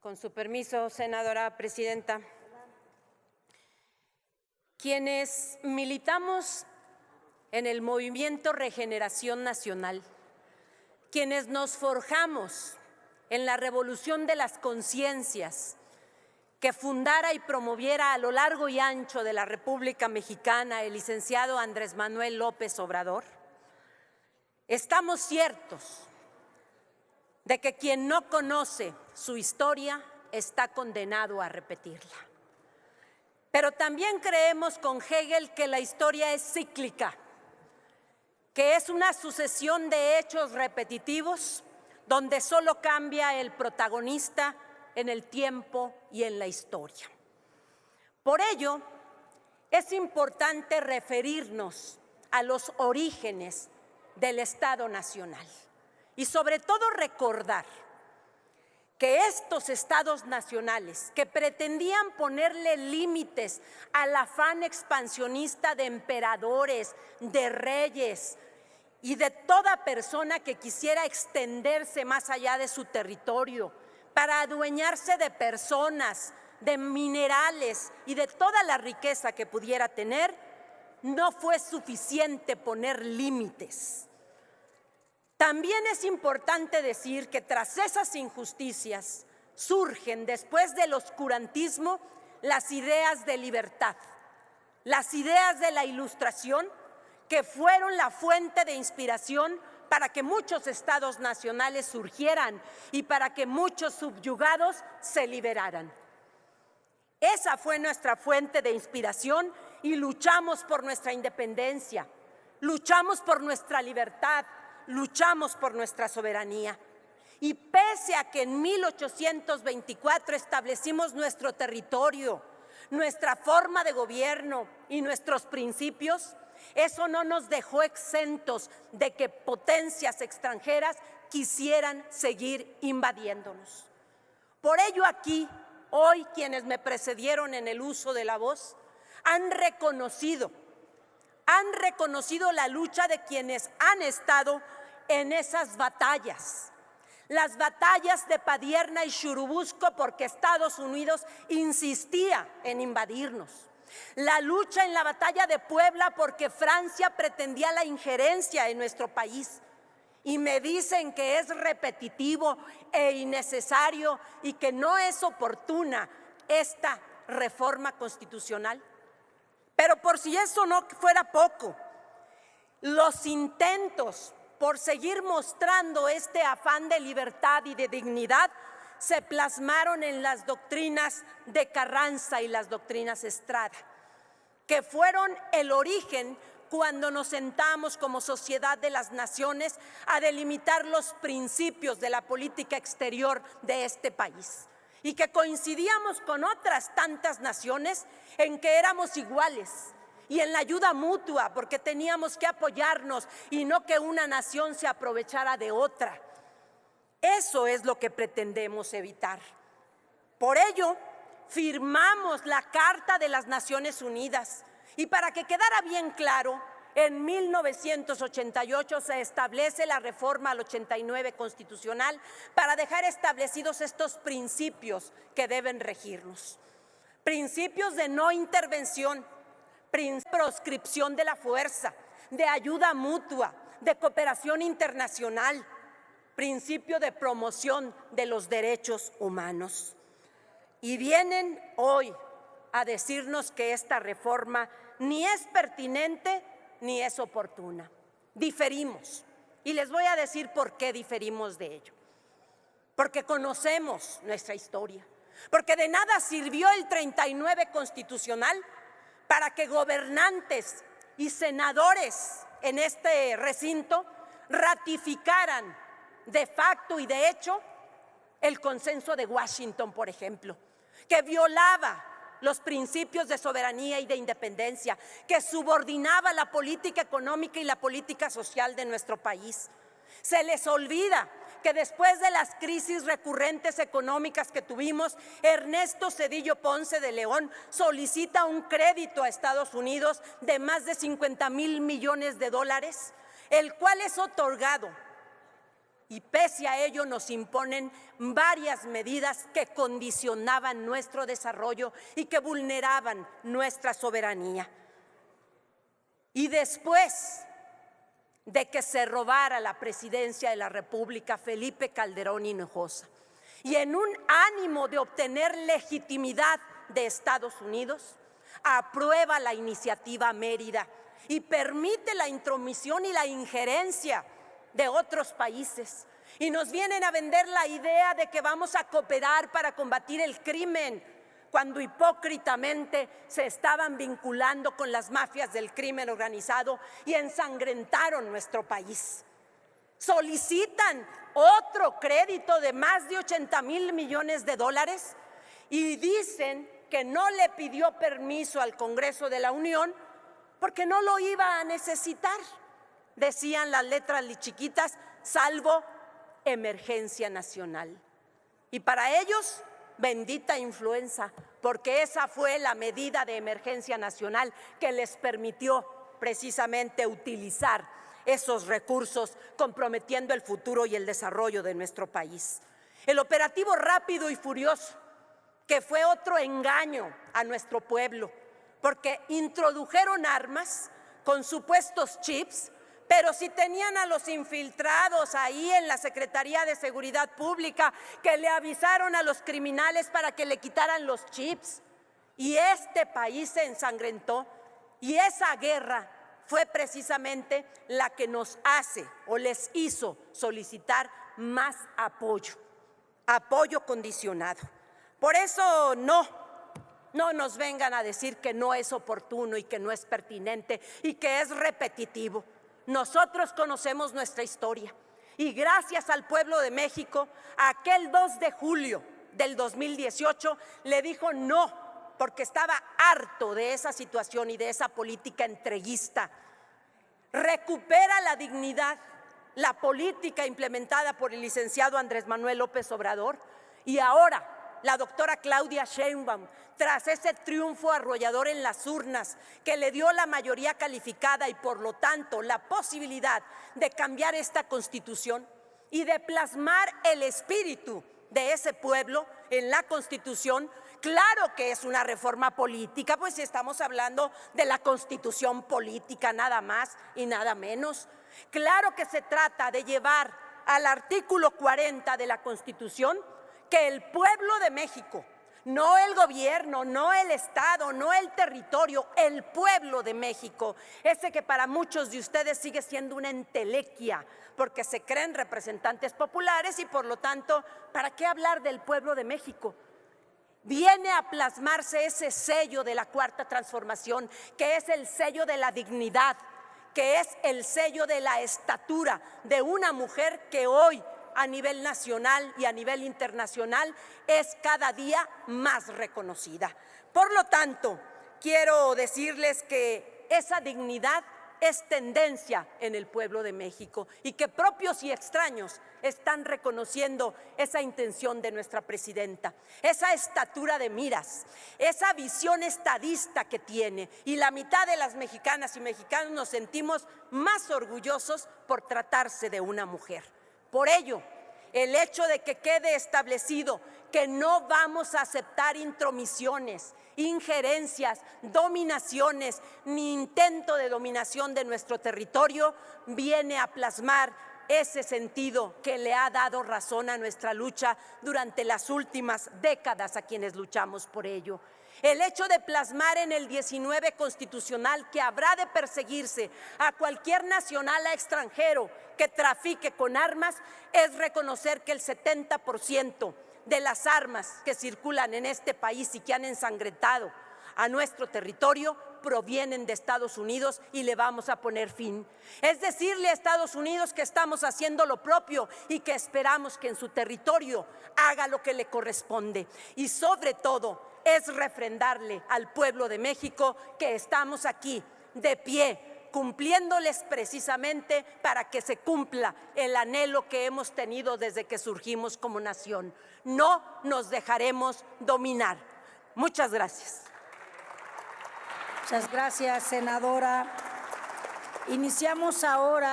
Con su permiso, senadora presidenta. Quienes militamos en el Movimiento Regeneración Nacional, quienes nos forjamos en la revolución de las conciencias que fundara y promoviera a lo largo y ancho de la República Mexicana el licenciado Andrés Manuel López Obrador, estamos ciertos de que quien no conoce su historia está condenado a repetirla. Pero también creemos con Hegel que la historia es cíclica, que es una sucesión de hechos repetitivos donde solo cambia el protagonista en el tiempo y en la historia. Por ello, es importante referirnos a los orígenes del Estado Nacional y sobre todo recordar que estos estados nacionales que pretendían ponerle límites al afán expansionista de emperadores, de reyes y de toda persona que quisiera extenderse más allá de su territorio para adueñarse de personas, de minerales y de toda la riqueza que pudiera tener, no fue suficiente poner límites. También es importante decir que tras esas injusticias surgen después del oscurantismo las ideas de libertad, las ideas de la Ilustración, que fueron la fuente de inspiración para que muchos estados nacionales surgieran y para que muchos subyugados se liberaran. Esa fue nuestra fuente de inspiración y luchamos por nuestra independencia, luchamos por nuestra libertad, luchamos por nuestra soberanía. Y pese a que en 1824 establecimos nuestro territorio, nuestra forma de gobierno y nuestros principios, eso no nos dejó exentos de que potencias extranjeras quisieran seguir invadiéndonos. Por ello aquí, hoy quienes me precedieron en el uso de la voz han reconocido la lucha de quienes han estado en esas batallas. Las batallas de Padierna y Churubusco porque Estados Unidos insistía en invadirnos. La lucha en la batalla de Puebla porque Francia pretendía la injerencia en nuestro país. Y me dicen que es repetitivo e innecesario y que no es oportuna esta reforma constitucional. Pero por si eso no fuera poco, los intentos por seguir mostrando este afán de libertad y de dignidad se plasmaron en las doctrinas de Carranza y las doctrinas Estrada, que fueron el origen cuando nos sentamos como sociedad de las naciones a delimitar los principios de la política exterior de este país y que coincidíamos con otras tantas naciones en que éramos iguales y en la ayuda mutua porque teníamos que apoyarnos y no que una nación se aprovechara de otra. Eso es lo que pretendemos evitar. Por ello, firmamos la Carta de las Naciones Unidas y para que quedara bien claro, en 1988 se establece la reforma al 89 constitucional para dejar establecidos estos principios que deben regirnos. Principios de no intervención, proscripción de la fuerza, de ayuda mutua, de cooperación internacional, principio de promoción de los derechos humanos. Y vienen hoy a decirnos que esta reforma ni es pertinente ni es oportuna. Diferimos y les voy a decir por qué diferimos de ello. Porque conocemos nuestra historia, porque de nada sirvió el 39 constitucional para que gobernantes y senadores en este recinto ratificaran de facto y de hecho el consenso de Washington, por ejemplo, que violaba los principios de soberanía y de independencia, que subordinaba la política económica y la política social de nuestro país. Se les olvida que después de las crisis recurrentes económicas que tuvimos, Ernesto Zedillo Ponce de León solicita un crédito a Estados Unidos de más de $50,000 millones, el cual es otorgado y pese a ello nos imponen varias medidas que condicionaban nuestro desarrollo y que vulneraban nuestra soberanía. Y después de que se robara la presidencia de la República Felipe Calderón Hinojosa, y en un ánimo de obtener legitimidad de Estados Unidos, aprueba la iniciativa Mérida y permite la intromisión y la injerencia de otros países. Y nos vienen a vender la idea de que vamos a cooperar para combatir el crimen, cuando hipócritamente se estaban vinculando con las mafias del crimen organizado y ensangrentaron nuestro país. Solicitan otro crédito de más de 80,000 millones de dólares y dicen que no le pidió permiso al Congreso de la Unión porque no lo iba a necesitar, decían las letras chiquitas, salvo emergencia nacional. Y para ellos, bendita influenza, porque esa fue la medida de emergencia nacional que les permitió precisamente utilizar esos recursos, comprometiendo el futuro y el desarrollo de nuestro país. El operativo Rápido y Furioso, que fue otro engaño a nuestro pueblo, porque introdujeron armas con supuestos chips, pero si tenían a los infiltrados ahí en la Secretaría de Seguridad Pública que le avisaron a los criminales para que le quitaran los chips. Y este país se ensangrentó y esa guerra fue precisamente la que nos hace o les hizo solicitar más apoyo condicionado. Por eso no nos vengan a decir que no es oportuno y que no es pertinente y que es repetitivo. Nosotros conocemos nuestra historia y gracias al pueblo de México, aquel 2 de julio del 2018 le dijo no, porque estaba harto de esa situación y de esa política entreguista. Recupera la dignidad, la política implementada por el licenciado Andrés Manuel López Obrador y ahora la doctora Claudia Sheinbaum, tras ese triunfo arrollador en las urnas que le dio la mayoría calificada y por lo tanto la posibilidad de cambiar esta Constitución y de plasmar el espíritu de ese pueblo en la Constitución. Claro que es una reforma política, pues si estamos hablando de la Constitución política, nada más y nada menos. Claro que se trata de llevar al artículo 40 de la Constitución que el pueblo de México, no el gobierno, no el Estado, no el territorio, el pueblo de México, ese que para muchos de ustedes sigue siendo una entelequia, porque se creen representantes populares y por lo tanto, ¿para qué hablar del pueblo de México? Viene a plasmarse ese sello de la Cuarta Transformación, que es el sello de la dignidad, que es el sello de la estatura de una mujer que hoy a nivel nacional y a nivel internacional es cada día más reconocida. Por lo tanto, quiero decirles que esa dignidad es tendencia en el pueblo de México y que propios y extraños están reconociendo esa intención de nuestra presidenta, esa estatura de miras, esa visión estadista que tiene, y la mitad de las mexicanas y mexicanos nos sentimos más orgullosos por tratarse de una mujer. Por ello, el hecho de que quede establecido que no vamos a aceptar intromisiones, injerencias, dominaciones, ni intento de dominación de nuestro territorio, viene a plasmar ese sentido que le ha dado razón a nuestra lucha durante las últimas décadas a quienes luchamos por ello. El hecho de plasmar en el 19 constitucional que habrá de perseguirse a cualquier nacional extranjero que trafique con armas es reconocer que el 70% de las armas que circulan en este país y que han ensangrentado a nuestro territorio provienen de Estados Unidos y le vamos a poner fin. Es decirle a Estados Unidos que estamos haciendo lo propio y que esperamos que en su territorio haga lo que le corresponde. Y sobre todo es refrendarle al pueblo de México que estamos aquí de pie, cumpliéndoles precisamente para que se cumpla el anhelo que hemos tenido desde que surgimos como nación. No nos dejaremos dominar. Muchas gracias. Muchas gracias, senadora. Iniciamos ahora.